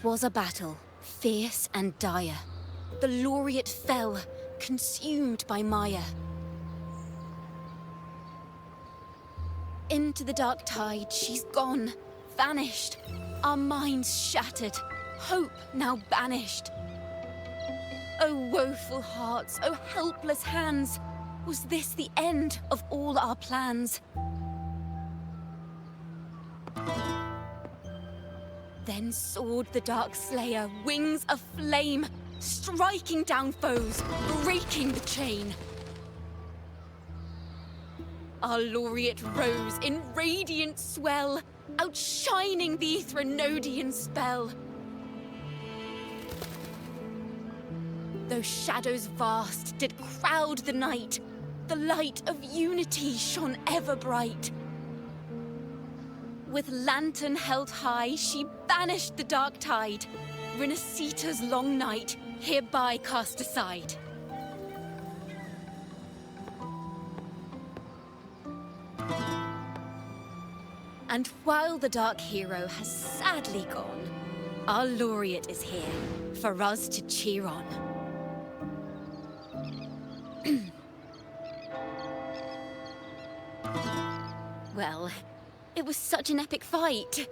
was a battle, fierce and dire. The laureate fell, consumed by mire. Into the dark tide, she's gone, vanished. Our minds shattered, hope now banished. Oh woeful hearts, oh helpless hands, was this the end of all our plans? Then soared the dark slayer, wings aflame, striking down foes, breaking the chain. Our laureate rose in radiant swell, outshining the Threnodian spell. Though shadows vast did crowd the night, the light of unity shone ever bright. With lantern held high, she banished the dark tide, Rinascita's long night hereby cast aside. And while the dark hero has sadly gone, our laureate is here for us to cheer on. Well, it was such an epic fight.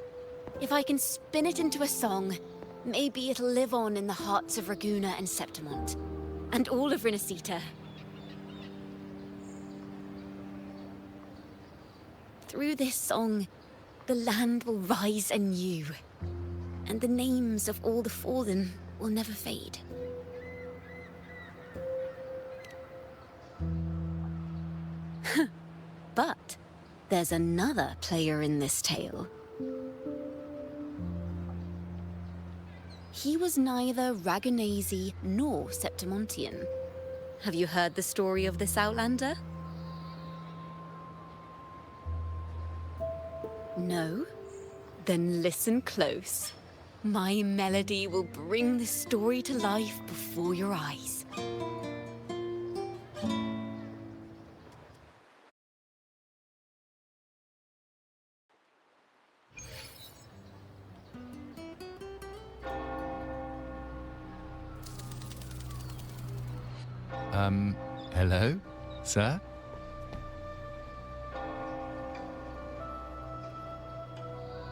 If I can spin it into a song, maybe it'll live on in the hearts of Ragunna and Septimont, and all of Rinascita. Through this song, the land will rise anew, and the names of all the fallen will never fade. But there's another player in this tale. He was neither Ragunese nor Septimontian. Have you heard the story of this outlander? No? Then listen close. My melody will bring the story to life before your eyes. Hello, sir?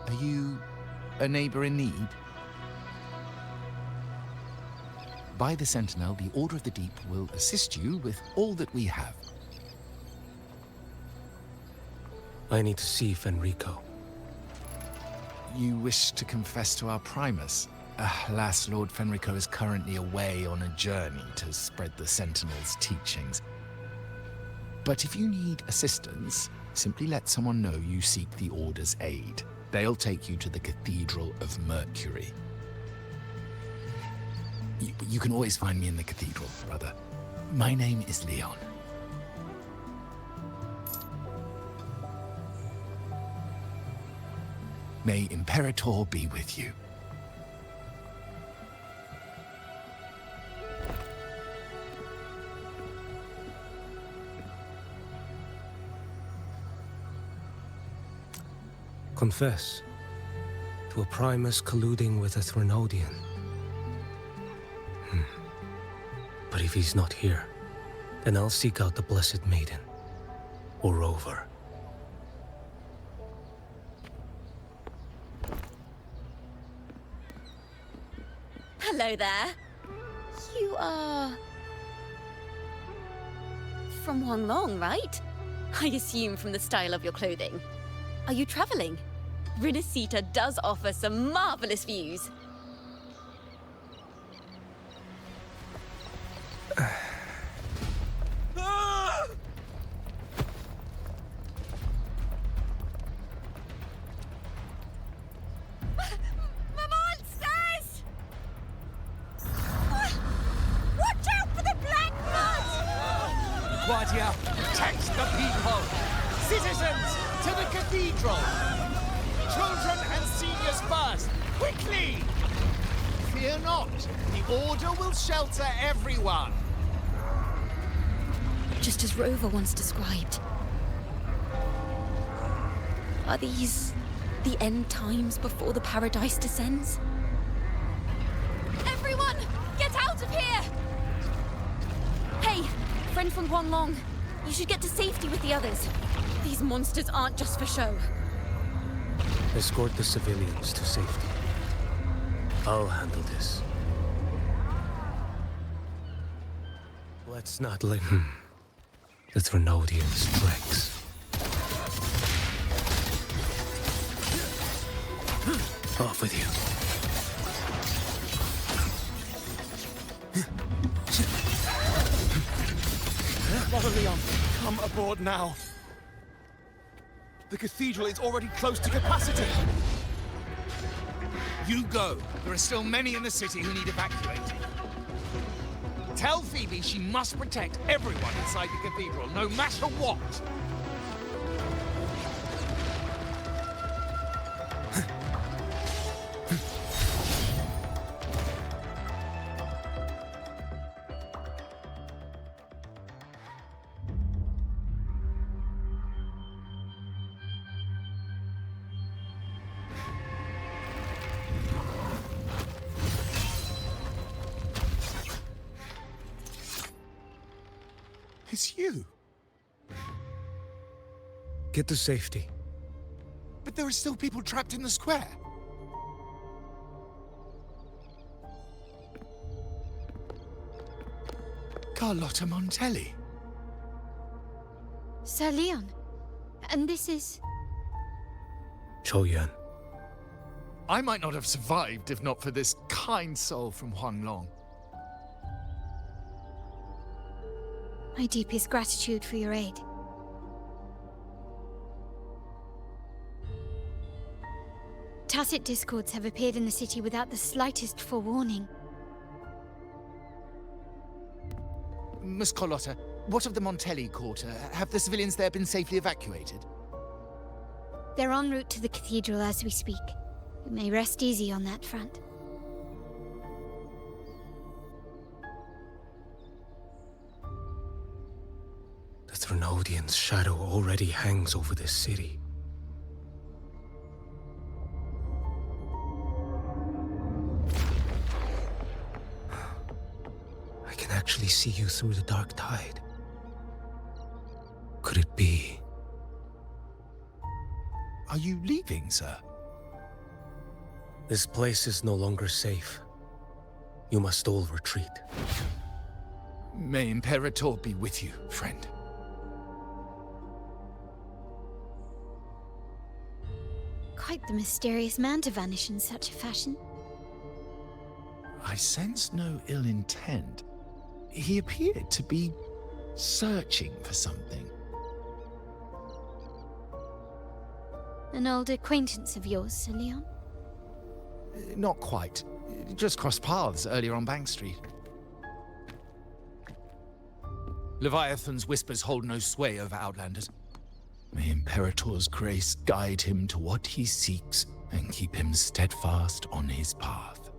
Are you a neighbor in need? By the Sentinel, the Order of the Deep will assist you with all that we have. I need to see Fenrico. You wish to confess to our Primus? Alas, Lord Fenrico is currently away on a journey to spread the Sentinel's teachings. But if you need assistance, simply let someone know you seek the Order's aid. They'll take you to the Cathedral of Mercury. You can always find me in the cathedral, brother. My name is Leon. May Imperator be with you. Confess to a Primus colluding with a Threnodian. But if he's not here, then I'll seek out the Blessed Maiden, or Rover. Hello there. You are... from Huanglong, right? I assume from the style of your clothing. Are you traveling? Rinascita does offer some marvelous views. Guardia, protect the people! Citizens, to the cathedral! Children and seniors first! Quickly! Fear not, the Order will shelter everyone! Just as Rover once described. Are these the end times before the paradise descends? friend from Huanglong. You should get to safety with the others. These monsters aren't just for show. Escort the civilians to safety. I'll handle this. Let's not let the Trinodians tricks. Off with you. Brother Leon, come aboard now. The cathedral is already close to capacity. You go. There are still many in the city who need evacuating. Tell Phoebe she must protect everyone inside the cathedral, no matter what. It's you. Get to safety. But there are still people trapped in the square. Carlotta Montelli. Sir Leon. And this is... Qiuyuan. I might not have survived if not for this kind soul from Huanglong. My deepest gratitude for your aid. Tacit discords have appeared in the city without the slightest forewarning. Miss Carlotta, what of the Montelli quarter? Have the civilians there been safely evacuated? They're en route to the cathedral as we speak. You may rest easy on that front. The Trinodian's shadow already hangs over this city. I can actually see you through the dark tide. Could it be? Are you leaving, sir? This place is no longer safe. You must all retreat. May Imperator be with you, friend. Quite the mysterious man to vanish in such a fashion. I sense no ill intent. He appeared to be searching for something. An old acquaintance of yours, Sir Leon? Not quite. Just crossed paths earlier on Bank Street. Leviathan's whispers hold no sway over Outlanders. May Imperator's grace guide him to what he seeks and keep him steadfast on his path.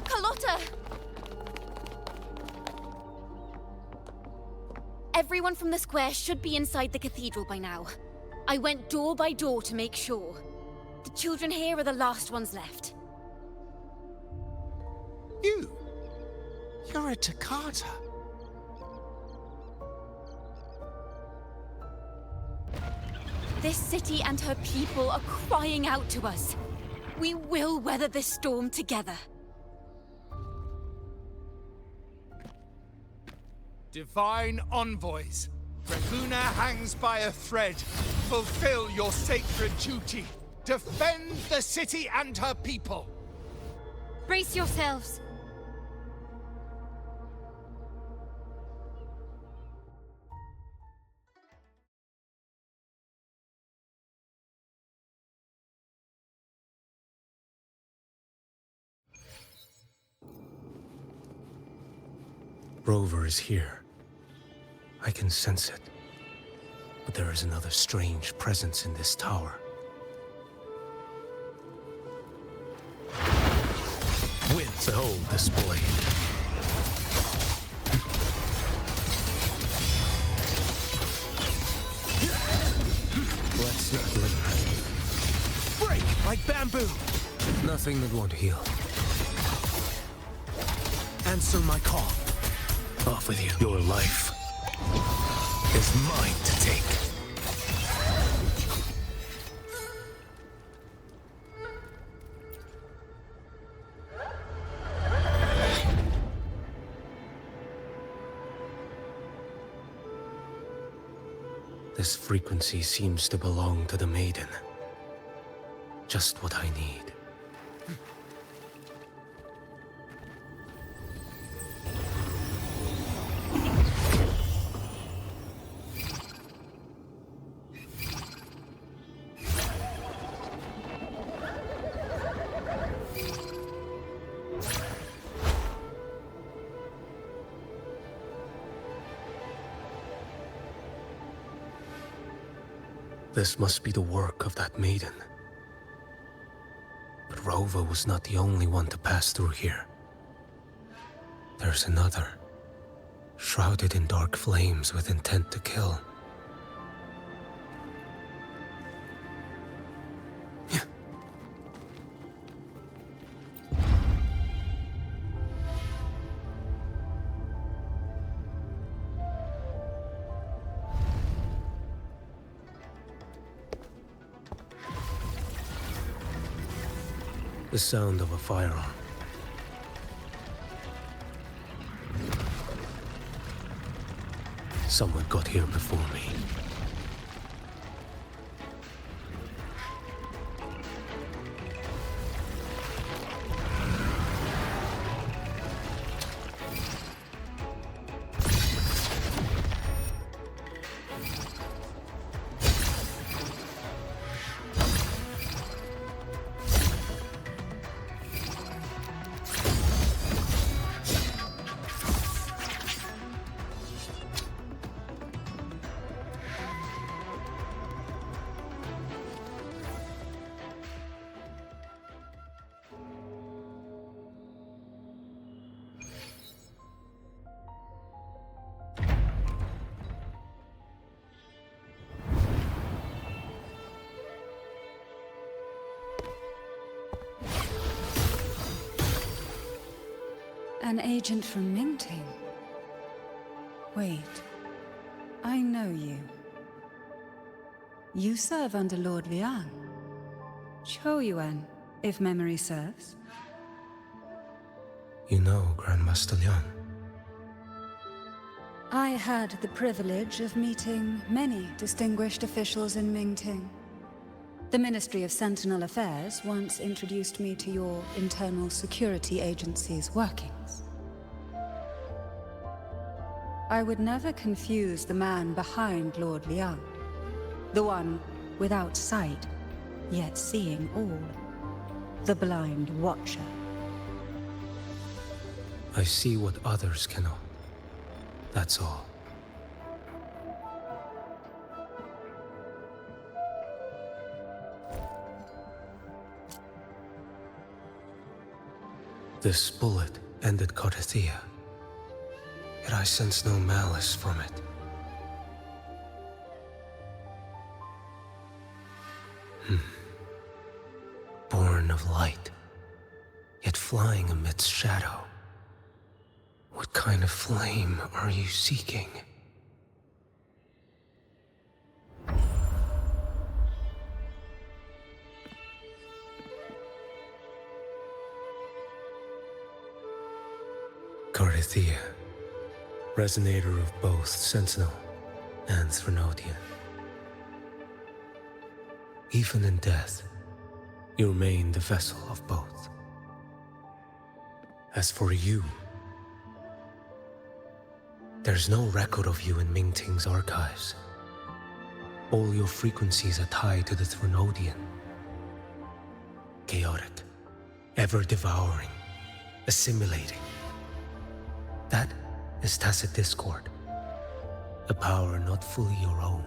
Carlotta! Everyone from the square should be inside the cathedral by now. I went door by door to make sure. The children here are the last ones left. You're a Toccata. This city and her people are crying out to us. We will weather this storm together. Divine envoys, Ragunna hangs by a thread. Fulfill your sacred duty. Defend the city and her people. Brace yourselves. Rover is here. I can sense it. But there is another strange presence in this tower. With Behold this blade. Let's not linger. Break like bamboo! Nothing that won't heal. Answer my call. Off with you. Your life is mine to take. This frequency seems to belong to the maiden. Just what I need. This must be the work of that maiden. But Rover was not the only one to pass through here. There's another, shrouded in dark flames with intent to kill. The sound of a firearm. Someone got here before me. An agent from Mingting? Wait, I know you. You serve under Lord Liang. Qiuyuan, if memory serves. You know Grandmaster Liang. I had the privilege of meeting many distinguished officials in Mingting. The Ministry of Sentinel Affairs once introduced me to your internal security agency's workings. I would never confuse the man behind Lord Liang, the one without sight, yet seeing all, the blind watcher. I see what others cannot. That's all. This bullet ended Qiuyuan, yet I sense no malice from it. Born of light, yet flying amidst shadow. What kind of flame are you seeking? Qiuyuan, resonator of both Sentinel and Threnodian. Even in death, you remain the vessel of both. As for you, there's no record of you in Mingting's archives. All your frequencies are tied to the Threnodian. Chaotic, ever-devouring, assimilating. That is tacit discord, a power not fully your own.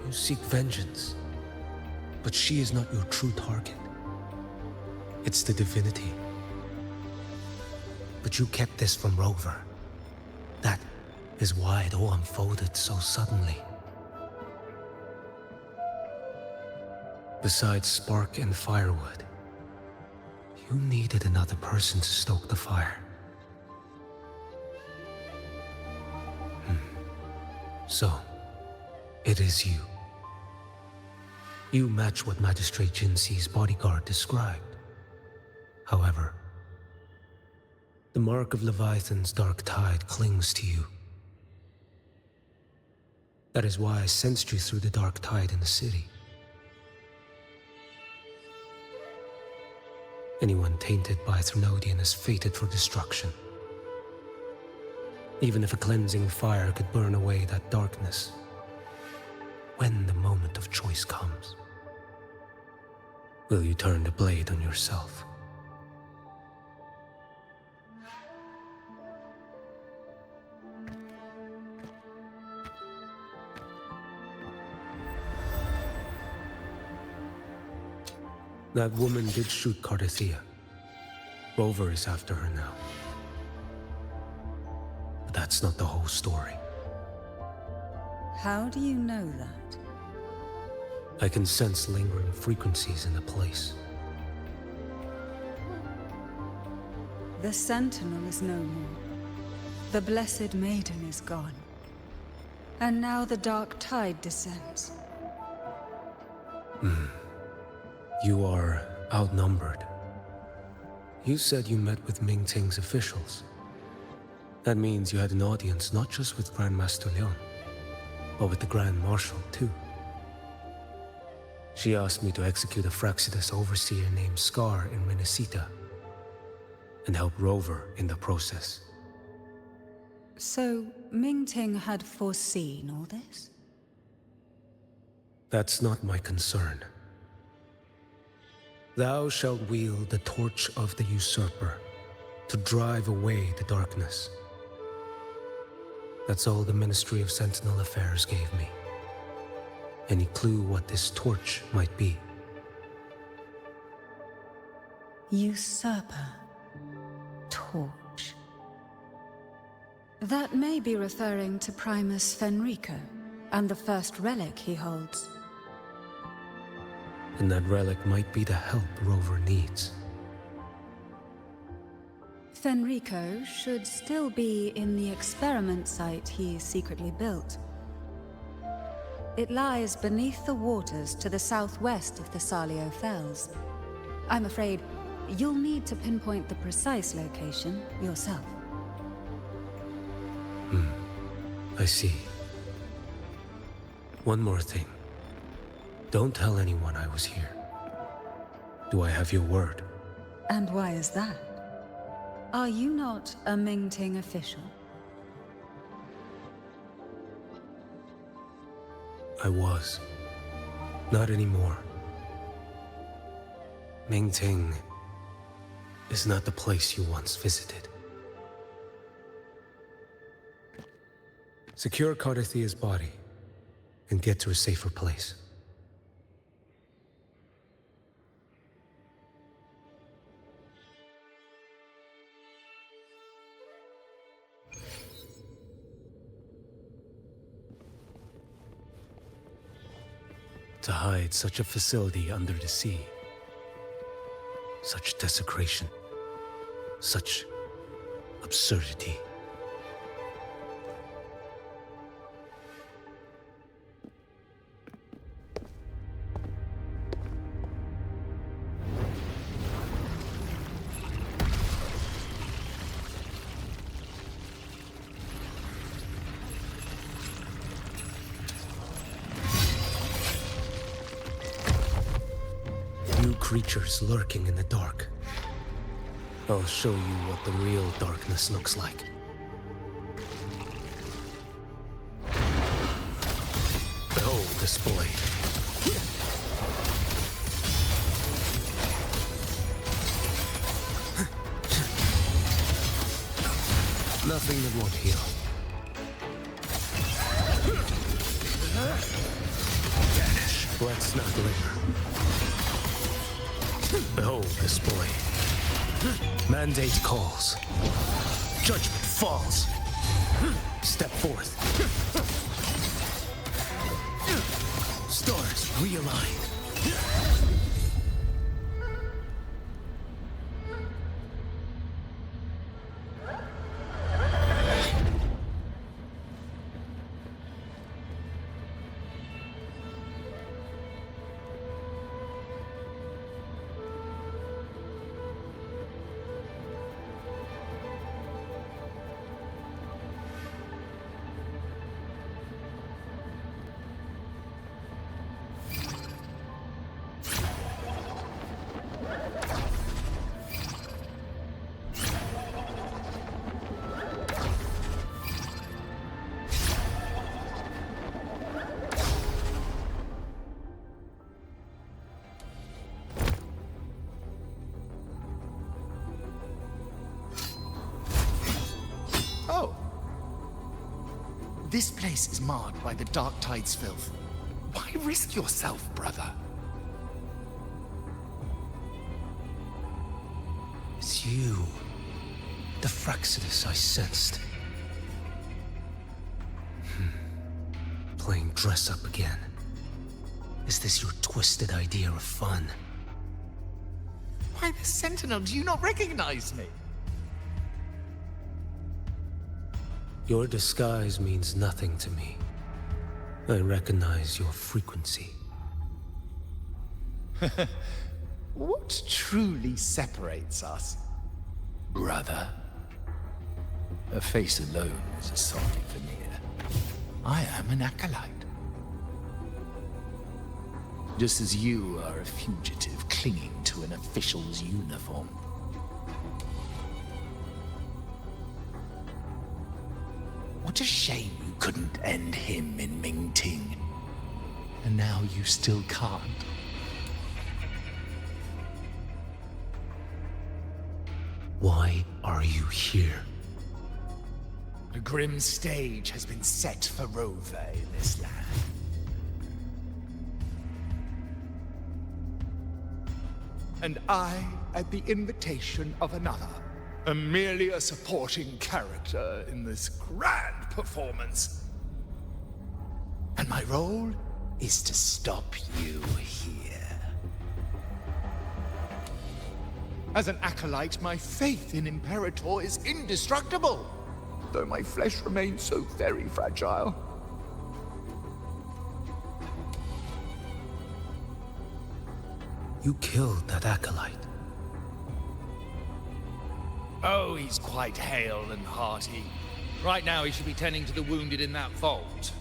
You seek vengeance, but she is not your true target. It's the divinity. But you kept this from Rover. That is why it all unfolded so suddenly. Besides spark and firewood, you needed another person to stoke the fire. So, it is you. You match what Magistrate Jinxi's bodyguard described. However, the mark of Leviathan's dark tide clings to you. That is why I sensed you through the dark tide in the city. Anyone tainted by Thrunodian is fated for destruction. Even if a cleansing fire could burn away that darkness, when the moment of choice comes, will you turn the blade on yourself? That woman did shoot Cardathia. Rover is after her now. But that's not the whole story. How do you know that? I can sense lingering frequencies in the place. The Sentinel is no more. The Blessed Maiden is gone. And now the dark tide descends. You are outnumbered. You said you met with Ming Ting's officials. That means you had an audience not just with Grandmaster Leon, but with the Grand Marshal too. She asked me to execute a Fraxidus overseer named Scar in Rinascita, and help Rover in the process. So, Ming Ting had foreseen all this? That's not my concern. Thou shalt wield the torch of the usurper to drive away the darkness. That's all the Ministry of Sentinel Affairs gave me. Any clue what this torch might be? Usurper. Torch. That may be referring to Primus Fenrico and the first relic he holds. And that relic might be the help Rover needs. Fenrico should still be in the experiment site he secretly built. It lies beneath the waters to the southwest of the Salio Fells. I'm afraid you'll need to pinpoint the precise location yourself. I see. One more thing. Don't tell anyone I was here. Do I have your word? And why is that? Are you not a Ming Ting official? I was. Not anymore. Ming Ting is not the place you once visited. Secure Cardathia's body and get to a safer place. To hide such a facility under the sea. Such desecration. Such absurdity. Creatures lurking in the dark. I'll show you what the real darkness looks like. Behold this blade. Nothing that won't heal. Vanish. Let's not linger. Behold this boy. Mandate calls. Judgment falls. Step forth. Stars realign. Oh. This place is marred by the Dark Tide's filth. Why risk yourself, brother? It's you. The Fraxidus I sensed. Playing dress up again. Is this your twisted idea of fun? Why the Sentinel? Do you not recognize me? Your disguise means nothing to me. I recognize your frequency. What truly separates us, brother? A face alone is a solid veneer. I am an acolyte. Just as you are a fugitive clinging to an official's uniform. What a shame you couldn't end him in Mingting. And now you still can't. Why are you here? A grim stage has been set for Rover in this land. And I, at the invitation of another, am merely a supporting character in this grand performance. And my role is to stop you here. As an acolyte, my faith in Imperator is indestructible, though my flesh remains so very fragile. You killed that acolyte. Oh, he's quite hale and hearty. Right now he should be tending to the wounded in that vault.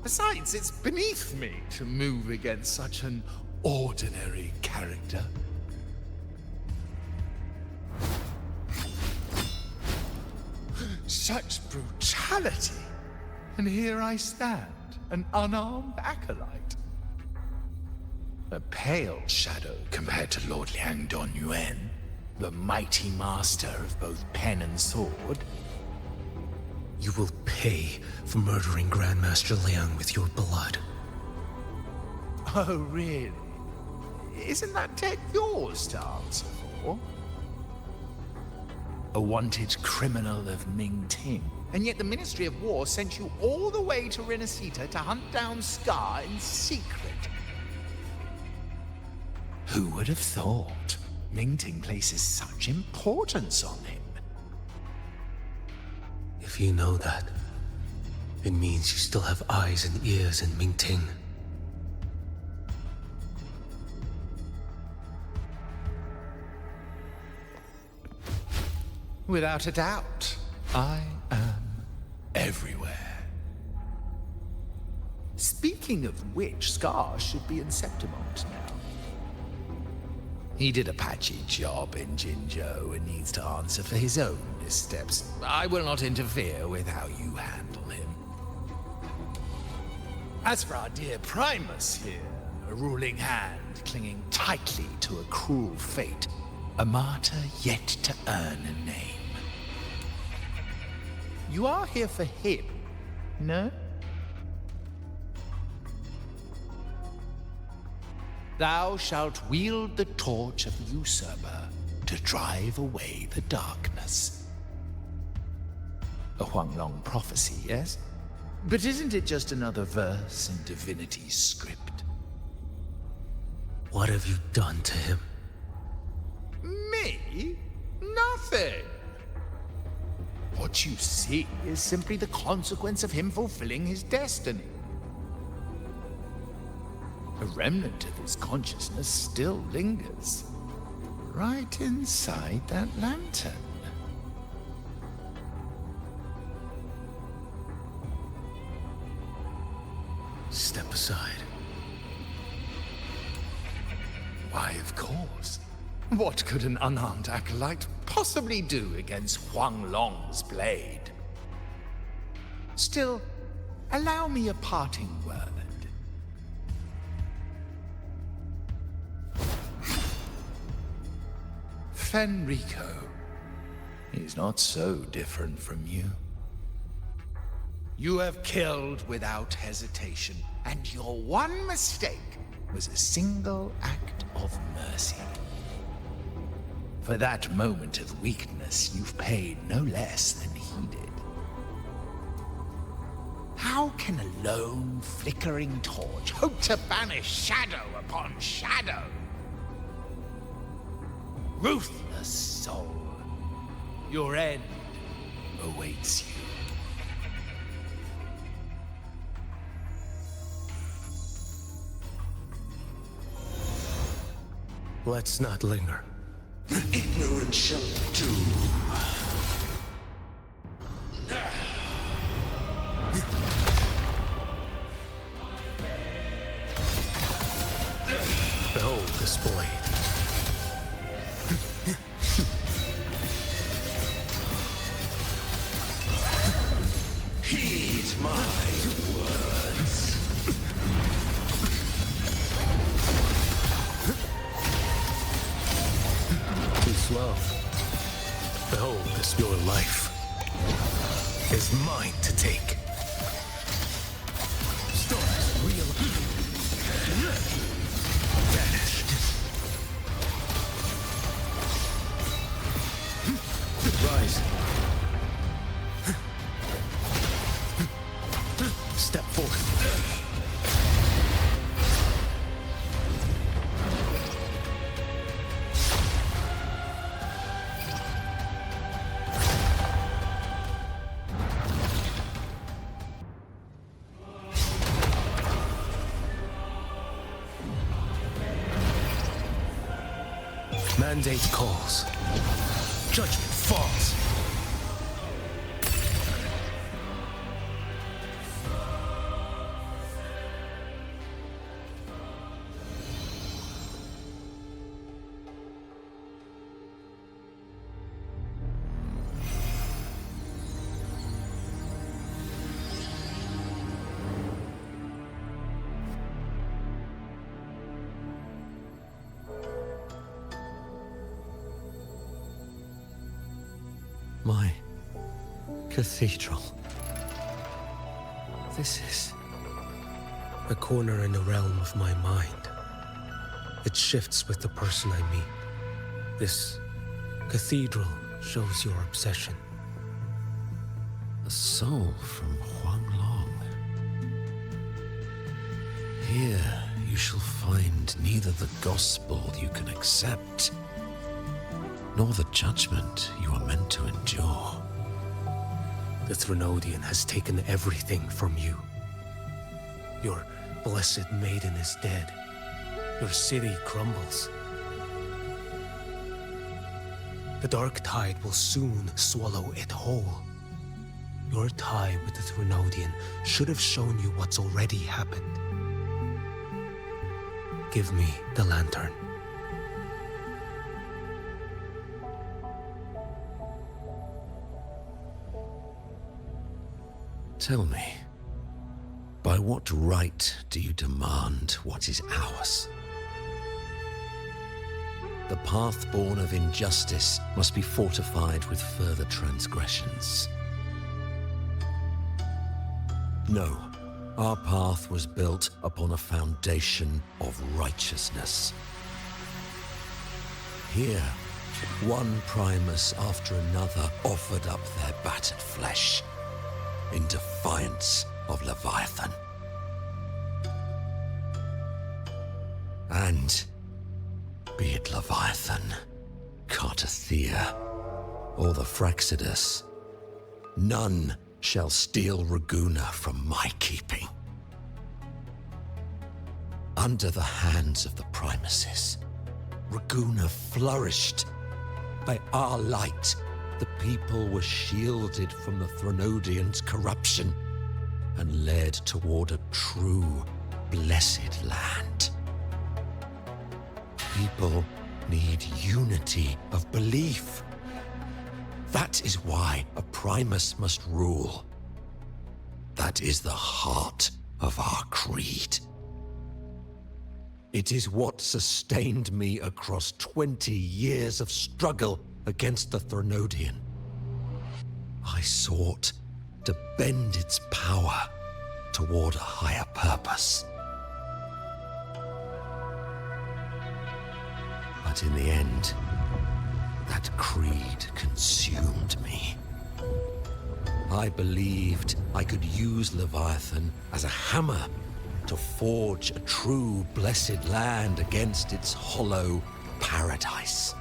Besides, it's beneath me to move against such an ordinary character. Such brutality! And here I stand, an unarmed acolyte. A pale shadow compared to Lord Liang Donyuan, the mighty master of both pen and sword. You will pay for murdering Grandmaster Liang with your blood. Oh, really? Isn't that tech yours to answer for? A wanted criminal of Mingting. And yet the Ministry of War sent you all the way to Rinascita to hunt down Scar in secret. Who would have thought? Mingting places such importance on him. If you know that, it means you still have eyes and ears in Mingting. Without a doubt, I am everywhere. Speaking of which, Scar should be in Septimont now. He did a patchy job in Jinzhou and needs to answer for his own missteps. I will not interfere with how you handle him. As for our dear Primus here, a ruling hand clinging tightly to a cruel fate, a martyr yet to earn a name. You are here for him, no? Thou shalt wield the torch of the usurper to drive away the darkness. A Huanglong prophecy, yes? But isn't it just another verse in divinity's script? What have you done to him? Me? Nothing. What you see is simply the consequence of him fulfilling his destiny. A remnant of his consciousness still lingers, right inside that lantern. Step aside. Why, of course. What could an unarmed acolyte possibly do against Huanglong's blade? Still, allow me a parting word. Fenrico is not so different from you. You have killed without hesitation, and your one mistake was a single act of mercy. For that moment of weakness, you've paid no less than he did. How can a lone, flickering torch hope to banish shadow upon shadow? Ruthless soul, your end awaits you. Let's not linger. Ignorant shall do. Behold this blade. Heed my words. Too slow. Behold this, your life is mine to take. Stars realign. Vanished. Rise. Step forward. Mandate calls. Judgment falls. My cathedral. This is A corner in the realm of my mind. It shifts with the person I meet. This cathedral shows your obsession. a soul from Huanglong. Here you shall find neither the gospel you can accept, nor the judgment you are meant to endure. The Threnodian has taken everything from you. Your blessed maiden is dead. Your city crumbles. The dark tide will soon swallow it whole. Your tie with the Threnodian should have shown you what's already happened. Give me the lantern. Tell me, by what right do you demand what is ours? The path born of injustice must be fortified with further transgressions. No, Our path was built upon a foundation of righteousness. Here, one Primus after another offered up their battered flesh in defiance of Leviathan. And be it Leviathan, Cartathea, or the Fraxidus, none shall steal Ragunna from my keeping. Under the hands of the Primuses, Ragunna flourished. By our light, the people were shielded from the Threnodians' corruption and led toward a true, blessed land. People need unity of belief. That is why a Primus must rule. That is the heart of our creed. It is what sustained me across 20 years of struggle against the Threnodian. I sought to bend its power toward a higher purpose. But in the end, that creed consumed me. I believed I could use Leviathan as a hammer to forge a true blessed land against its hollow paradise.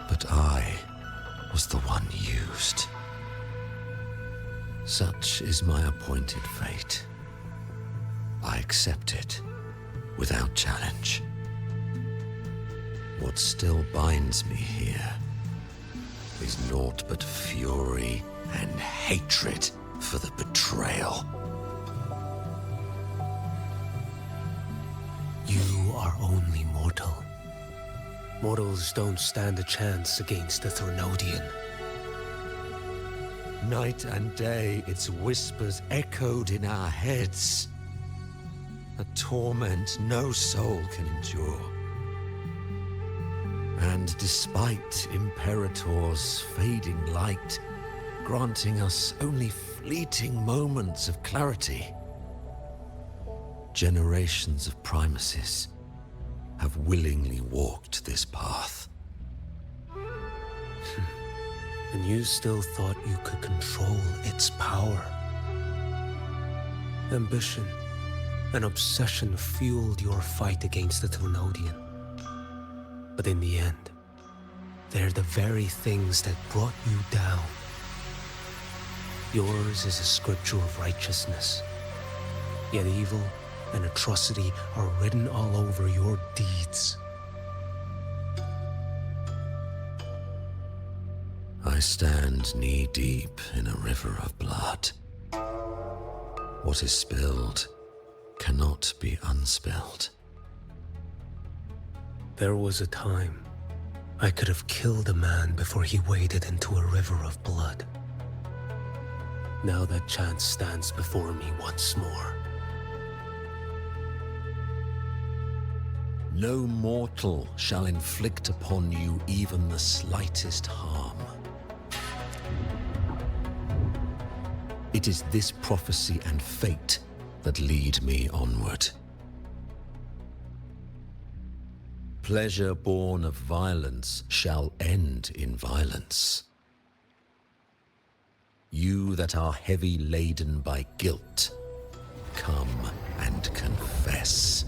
But I was the one used. Such is my appointed fate. I accept it without challenge. What still binds me here is naught but fury and hatred for the betrayal. You are only mortal. Mortals don't stand a chance against the Threnodian. Night and day, its whispers echoed in our heads. A torment no soul can endure. And despite Imperator's fading light, granting us only fleeting moments of clarity, generations of Primuses have willingly walked this path. And you still thought you could control its power. Ambition and obsession fueled your fight against the Threnodian. But in the end, they're the very things that brought you down. Yours is a scripture of righteousness, yet evil and atrocity are written all over your deeds. I stand knee-deep in a river of blood. What is spilled cannot be unspilled. There was a time I could have killed a man before he waded into a river of blood. Now that chance stands before me once more. No mortal shall inflict upon you even the slightest harm. It is this prophecy and fate that lead me onward. Pleasure born of violence shall end in violence. You that are heavy laden by guilt, come and confess.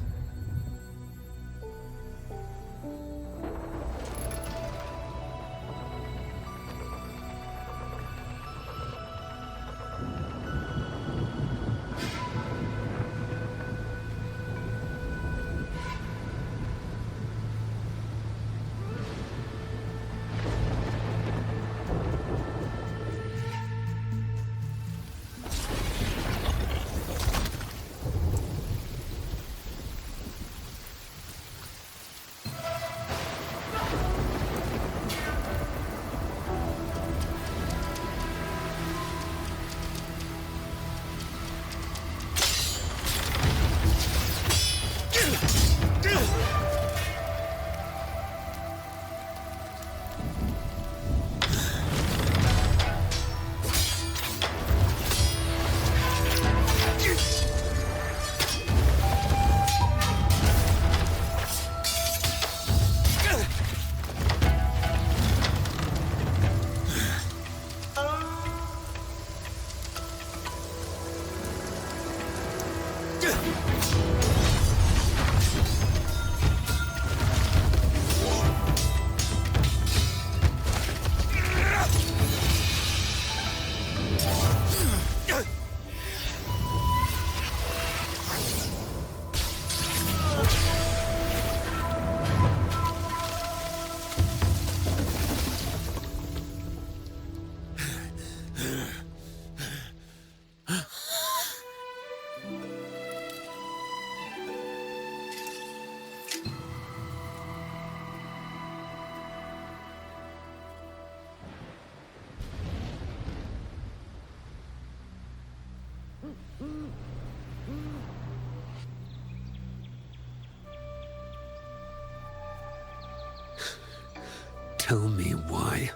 Tell me why.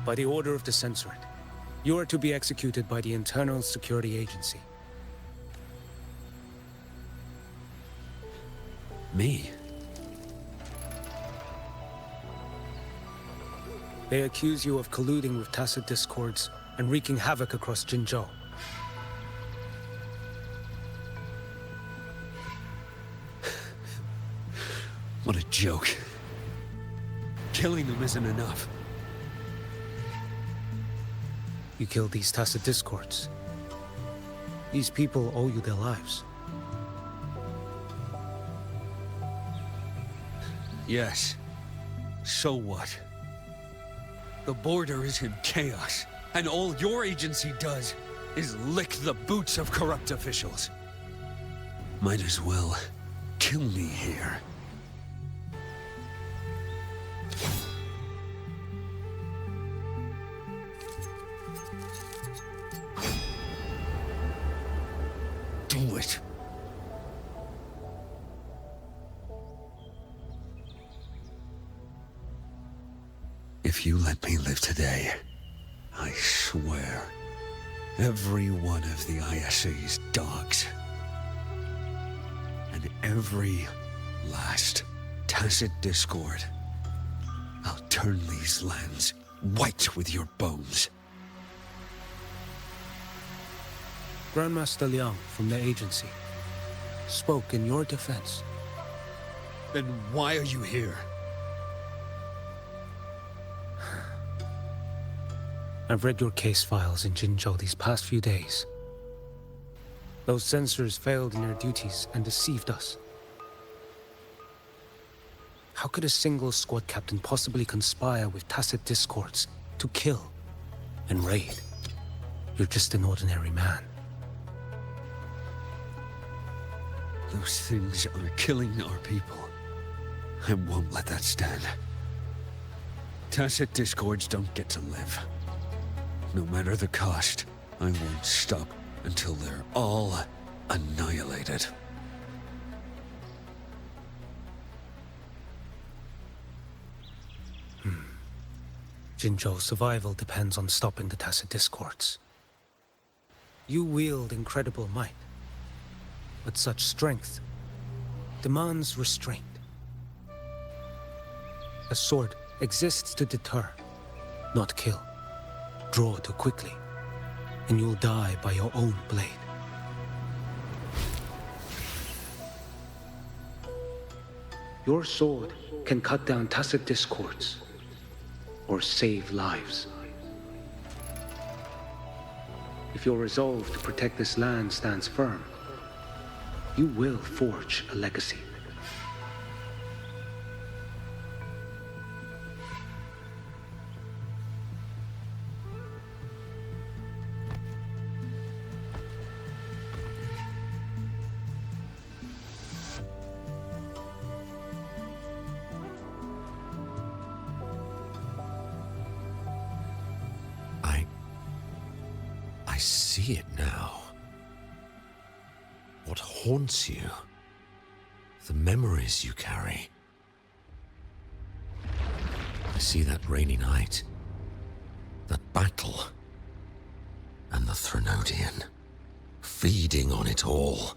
By the order of the Censorate, you are to be executed by the Internal Security Agency. Me? They accuse you of colluding with tacit discords and wreaking havoc across Jinzhou. What a joke. Killing them isn't enough. You killed these tacit discords. These people owe you their lives. Yes. So what? The border is in chaos, and all your agency does is lick the boots of corrupt officials. Might as well kill me here. Do it. If you let me live today, I swear, every one of the ISA's dogs, and every last tacit discord, I'll turn these lands white with your bones. Grandmaster Liang from the agency spoke in your defense. Then why are you here? I've read your case files in Jinzhou these past few days. Those censors failed in their duties and deceived us. How could a single squad captain possibly conspire with tacit discords to kill and raid? You're just an ordinary man. Those things are killing our people. I won't let that stand. Tacit discords don't get to live. No matter the cost, I won't stop until they're all annihilated. Jinzhou's survival depends on stopping the tacit discords. You wield incredible might, but such strength demands restraint. A sword exists to deter, not kill. Draw too quickly, and you'll die by your own blade. Your sword can cut down tacit discords, or save lives. If your resolve to protect this land stands firm, you will forge a legacy. I see it now. What haunts you? The memories you carry. I see that rainy night, that battle, and the Threnodian, feeding on it all.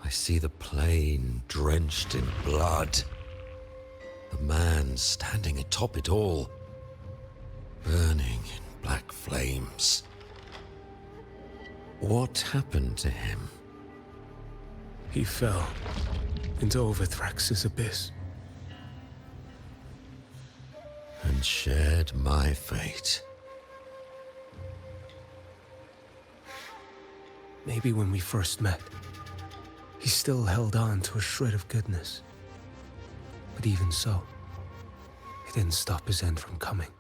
I see the plain drenched in blood, the man standing atop it all, burning in black flames. What happened to him? He fell into Overthrax's abyss. And shared my fate. Maybe when we first met, he still held on to a shred of goodness. But even so, it didn't stop his end from coming.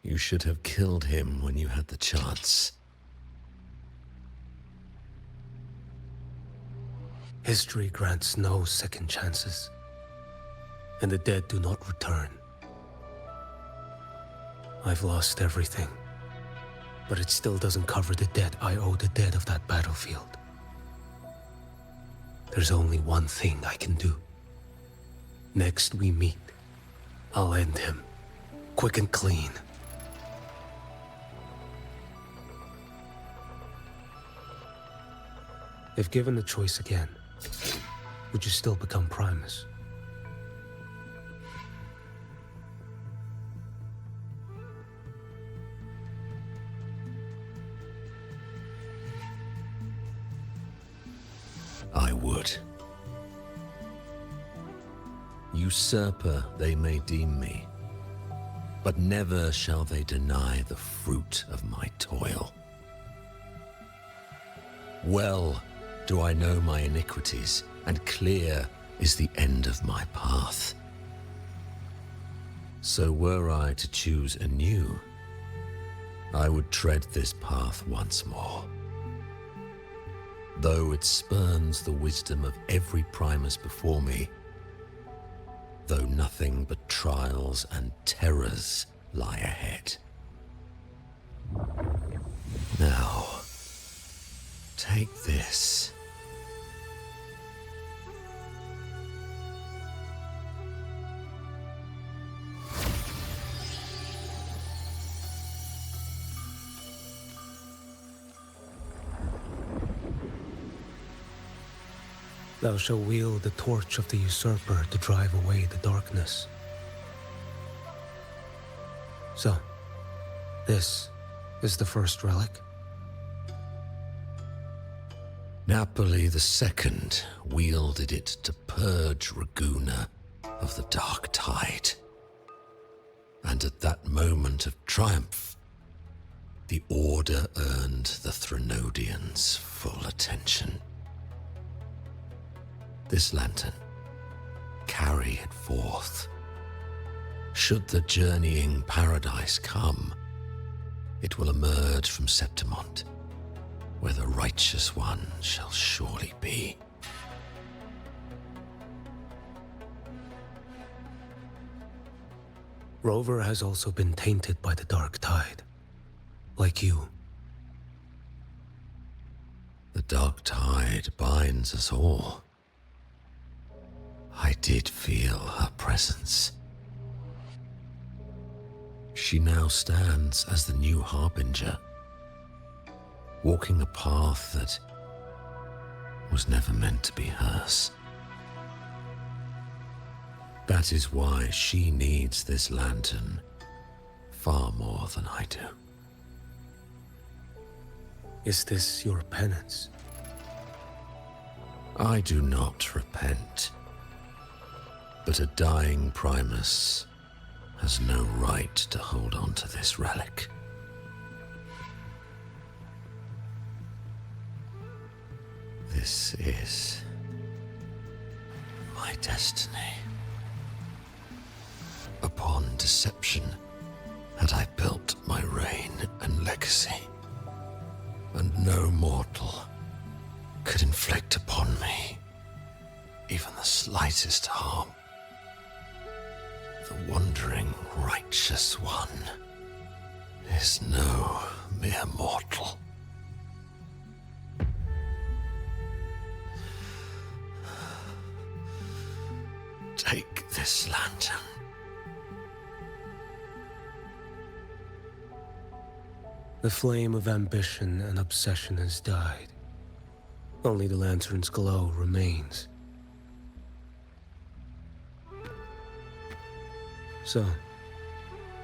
You should have killed him when you had the chance. History grants no second chances, and the dead do not return. I've lost everything, but it still doesn't cover the debt I owe the dead of that battlefield. There's only one thing I can do. Next we meet, I'll end him, quick and clean. If given the choice again, would you still become Primus? I would. Usurper they may deem me, but never shall they deny the fruit of my toil. Well do I know my iniquities, and clear is the end of my path. So were I to choose anew, I would tread this path once more. Though it spurns the wisdom of every Primus before me, though nothing but trials and terrors lie ahead. Now, take this. Thou shalt wield the torch of the usurper to drive away the darkness. So, this is the first relic? Napoli II wielded it to purge Ragunna of the dark tide. And at that moment of triumph, the Order earned the Threnodians full attention. This lantern, carry it forth. Should the journeying paradise come, it will emerge from Septimont, where the righteous one shall surely be. Rover has also been tainted by the dark tide, like you. The dark tide binds us all. I did feel her presence. She now stands as the new harbinger, walking a path that was never meant to be hers. That is why she needs this lantern far more than I do. Is this your penance? I do not repent. But a dying Primus has no right to hold on to this relic. This is my destiny. Upon deception had I built my reign and legacy, and no mortal could inflict upon me even the slightest harm. The wandering righteous one is no mere mortal. Take this lantern. The flame of ambition and obsession has died. Only the lantern's glow remains. So,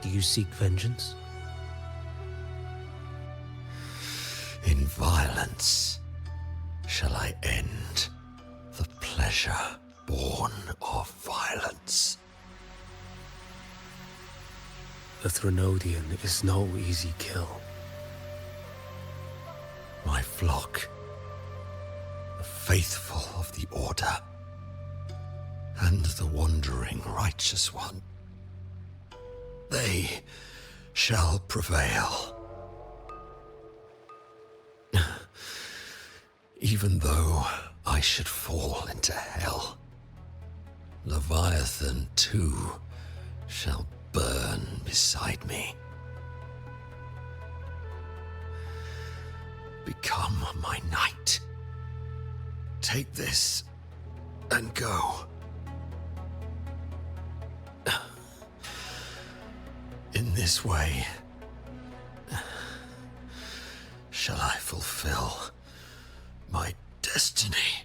do you seek vengeance? In violence shall I end the pleasure born of violence. The Threnodian is no easy kill. My flock, the faithful of the Order, and the wandering righteous one, they shall prevail. Even though I should fall into hell, Leviathan too shall burn beside me. take this and go. In this way, shall I fulfill my destiny?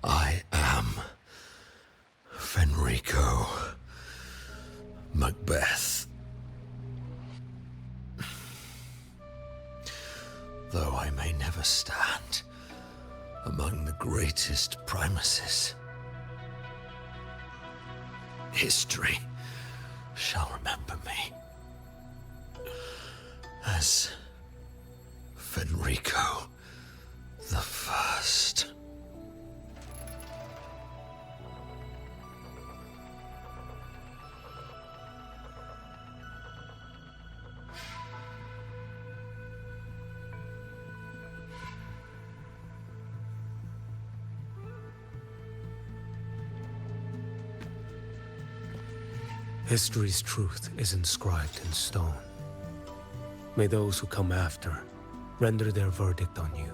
I am Fenrico Macbeth. Though I may never stand among the greatest primuses, history shall remember me as Fenrico the First. History's truth is inscribed in stone. May those who come after render their verdict on you.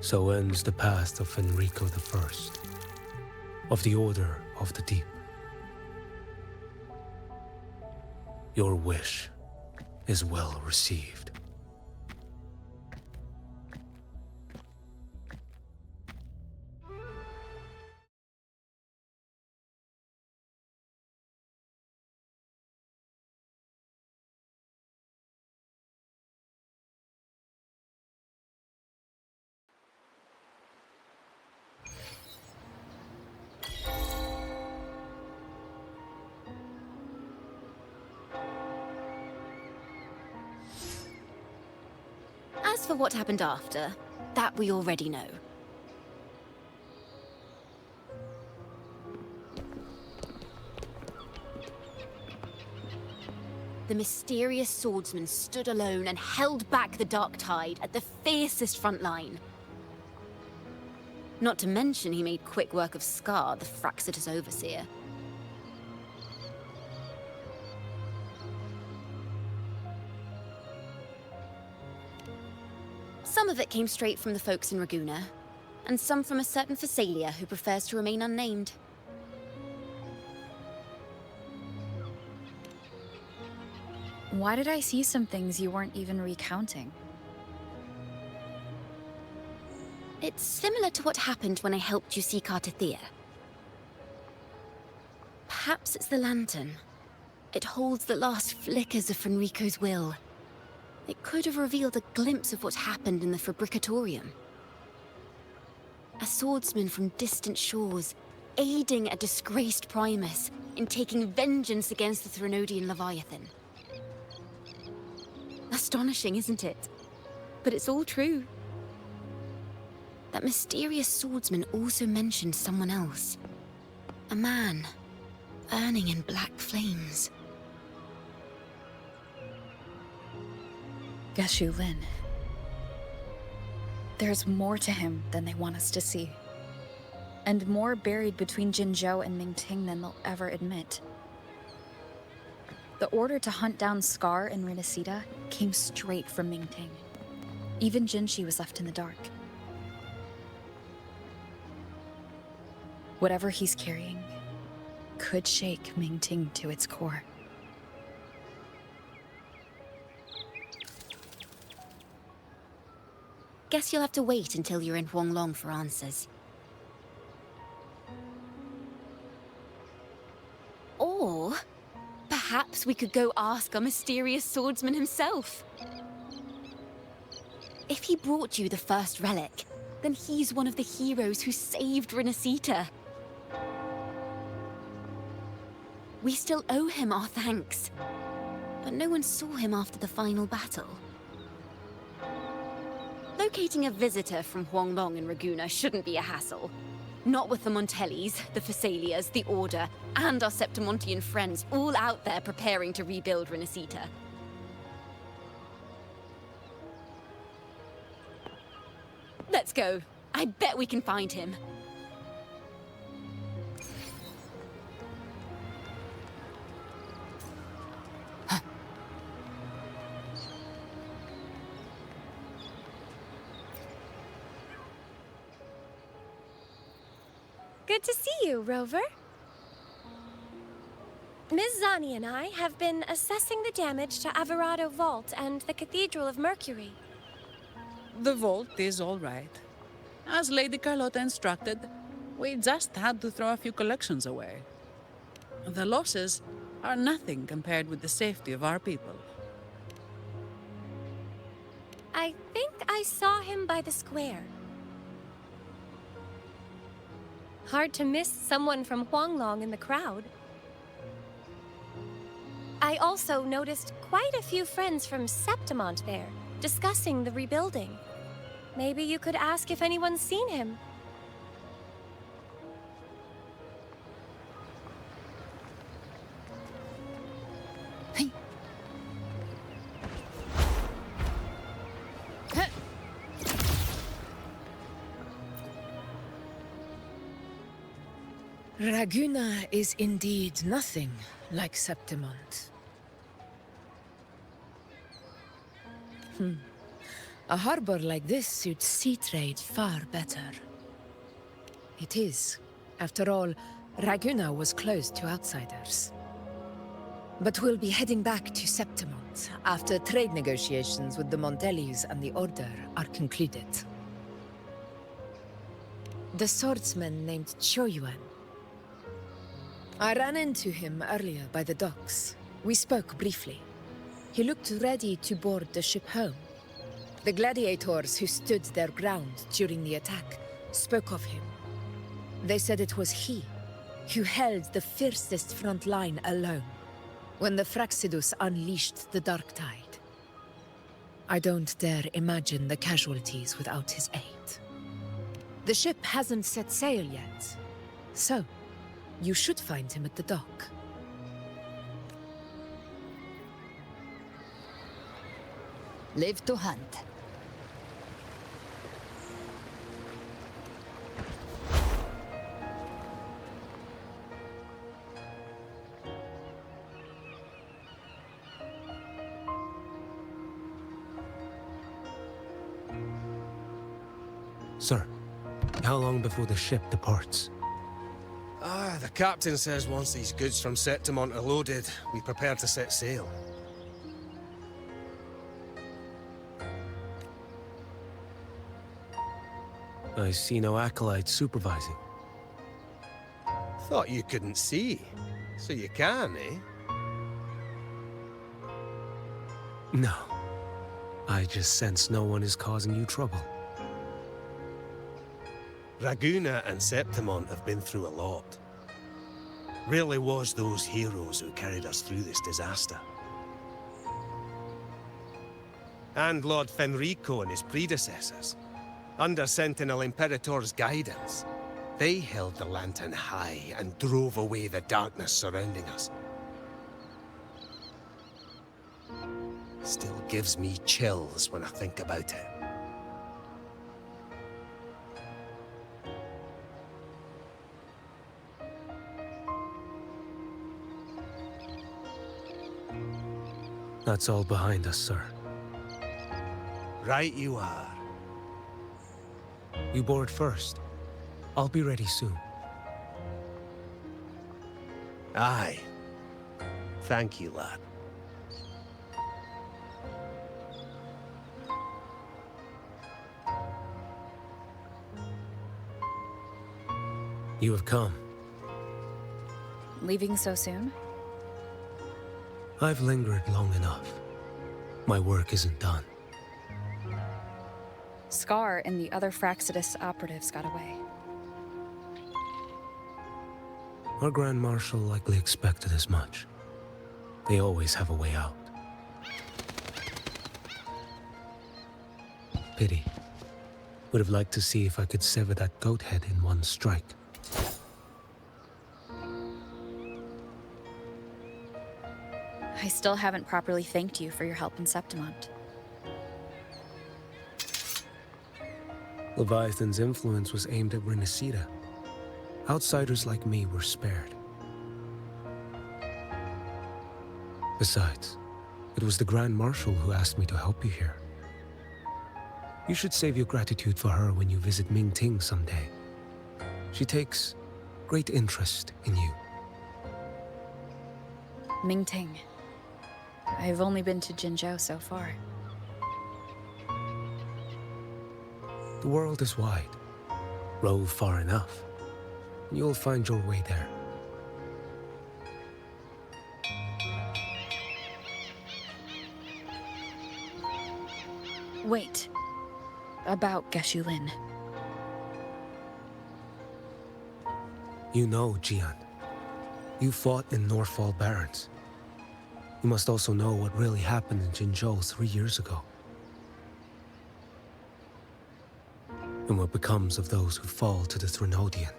So ends the path of Fenrico I, of the Order of the Deep. Your wish is well received. As for what happened after, that we already know. The mysterious swordsman stood alone and held back the dark tide at the fiercest front line. Not to mention he made quick work of Scar, the Fraxitous overseer. Some of it came straight from the folks in Ragunna, and some from a certain Phasalia who prefers to remain unnamed. Why did I see some things you weren't even recounting? It's similar to what happened when I helped you seek Artathea. Perhaps it's the lantern. It holds the last flickers of Fenrico's will. It could have revealed a glimpse of what happened in the Fabricatorium. A swordsman from distant shores, aiding a disgraced Primus in taking vengeance against the Threnodian Leviathan. Astonishing, isn't it? But it's all true. That mysterious swordsman also mentioned someone else. A man, burning in black flames. Geshu Lin. There's more to him than they want us to see. And more buried between Jinzhou and Mingting than they'll ever admit. The order to hunt down Scar and Rinascita came straight from Mingting. Even Jinshi was left in the dark. Whatever he's carrying could shake Mingting to its core. Guess you'll have to wait until you're in Huanglong for answers. Or perhaps we could go ask our mysterious swordsman himself. If he brought you the first relic, then he's one of the heroes who saved Rinascita. We still owe him our thanks, but no one saw him after the final battle. Locating a visitor from Huanglong and Ragunna shouldn't be a hassle. Not with the Montellis, the Phassalias, the Order, and our Septimontian friends all out there preparing to rebuild Rinascita. Let's go. I bet we can find him. Good to see you, Rover. Ms. Zani and I have been assessing the damage to Averado Vault and the Cathedral of Mercury. The vault is all right. As Lady Carlotta instructed, we just had to throw a few collections away. The losses are nothing compared with the safety of our people. I think I saw him by the square. Hard to miss someone from Huanglong in the crowd. I also noticed quite a few friends from Septimont there, discussing the rebuilding. Maybe you could ask if anyone's seen him. Ragunna is indeed nothing like Septimont. A harbor like this suits sea trade far better. It is. After all, Ragunna was closed to outsiders. But we'll be heading back to Septimont after trade negotiations with the Montellis and the Order are concluded. The swordsman named Qiuyuan. I ran into him earlier by the docks. We spoke briefly. He looked ready to board the ship home. The gladiators who stood their ground during the attack spoke of him. They said it was he who held the fiercest front line alone when the Fraxidus unleashed the Dark Tide. I don't dare imagine the casualties without his aid. The ship hasn't set sail yet, so you should find him at the dock. Live to hunt. Sir, how long before the ship departs? The captain says once these goods from Septimont are loaded, we prepare to set sail. I see no acolytes supervising. Thought you couldn't see. So you can, eh? No. I just sense no one is causing you trouble. Ragunna and Septimont have been through a lot. Really was those heroes who carried us through this disaster. And Lord Fenrico and his predecessors. Under Sentinel Imperator's guidance, they held the lantern high and drove away the darkness surrounding us. Still gives me chills when I think about it. That's all behind us, sir. Right you are. You board first. I'll be ready soon. Aye. Thank you, lad. You have come. Leaving so soon? I've lingered long enough. My work isn't done. Scar and the other Fraxidus operatives got away. Our Grand Marshal likely expected as much. They always have a way out. Pity. Would have liked to see if I could sever that goat head in one strike. I still haven't properly thanked you for your help in Septimont. Leviathan's influence was aimed at Rinascita. Outsiders like me were spared. Besides, it was the Grand Marshal who asked me to help you here. You should save your gratitude for her when you visit Mingting someday. She takes great interest in you. Mingting. I've only been to Jinzhou so far. The world is wide. Rove far enough, and you'll find your way there. Wait. About Geshu Lin. You know, Qiuyuan. You fought in Northfall Barrens. You must also know what really happened in Jinzhou 3 years ago. And what becomes of those who fall to the Threnodian.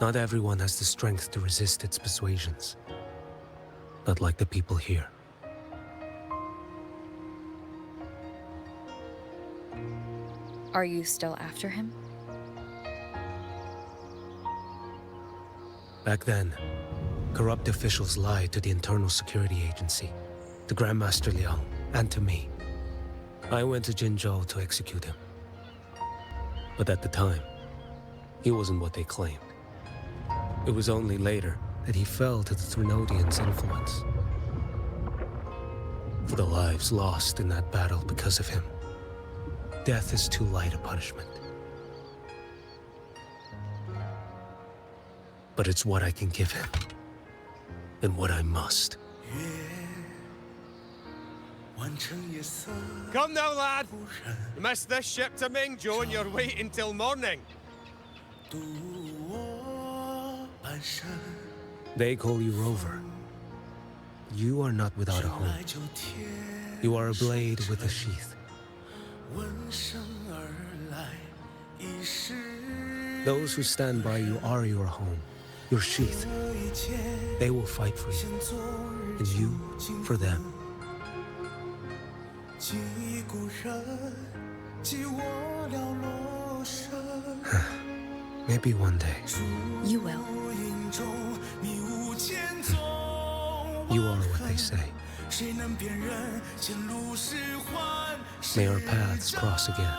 Not everyone has the strength to resist its persuasions. Not like the people here. Are you still after him? Back then, corrupt officials lied to the Internal Security Agency, to Grandmaster Liang, and to me. I went to Jinzhou to execute him. But at the time, he wasn't what they claimed. It was only later that he fell to the Threnodians' influence. For the lives lost in that battle because of him, death is too light a punishment. But it's what I can give him, and what I must. Come now, lad! You missed this ship to Mingzhou and you're waiting till morning. They call you Rover. You are not without a home. You are a blade with a sheath. Those who stand by you are your home, your sheath. They will fight for you, and you for them. Maybe one day. You will. You are what they say. May our paths cross again.